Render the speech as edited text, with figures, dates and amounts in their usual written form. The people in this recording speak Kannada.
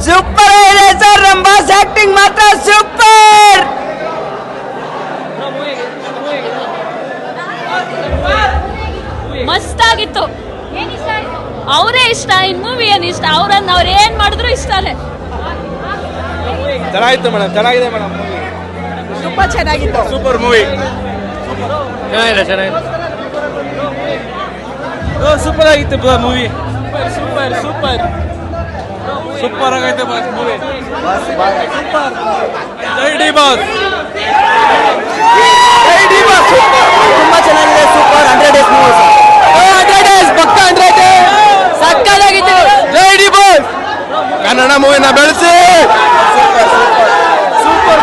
ಸೂಪರ್ ಇದೆ ಸರ್, ನಮ್ಮ ಬಾಸ್ ಆಕ್ಟಿಂಗ್ ಮಾತ್ರ ಸೂಪರ್. ಮಸ್ತ್ ಆಗಿತ್ತು. ಅವರೇ ಇಷ್ಟ, ಇನ್ ಮೂವಿ ಏನ್ ಇಷ್ಟ, ಅವ್ರನ್ನ ಅವ್ರು ಏನ್ ಮಾಡಿದ್ರು ಇಷ್ಟನೇ. ಚೆನ್ನಾಗಿತ್ತು ಮೇಡಮ್, ಚೆನ್ನಾಗಿದೆ ಮೇಡಮ್, ತುಂಬಾ ಚೆನ್ನಾಗಿತ್ತು. Super movie. ಚೆನ್ನಾಗಿದೆ. ಸೂಪರ್ ಆಗಿತ್ತು ಮೂವಿ. ಸೂಪರ್ ಆಗೈತೆ ಬಾಸ್ ಮೂವಿ. ಜೈ ಡಿ ಬಾಸ್. ತುಂಬಾ ಚೆನ್ನಾಗಿದೆ. Super 100 days movie. 100 ಡೇಸ್ ಪಕ್ಕ 100 ಡೇಸ್ ಸಕ್ಕತ್ತಾಗಿತ್ತು. ಜೈ ಡಿ ಬಾಸ್. ಕನ್ನಡ ಮೂವಿನ ಬೆಳೆಸಿ. ಸೂಪರ್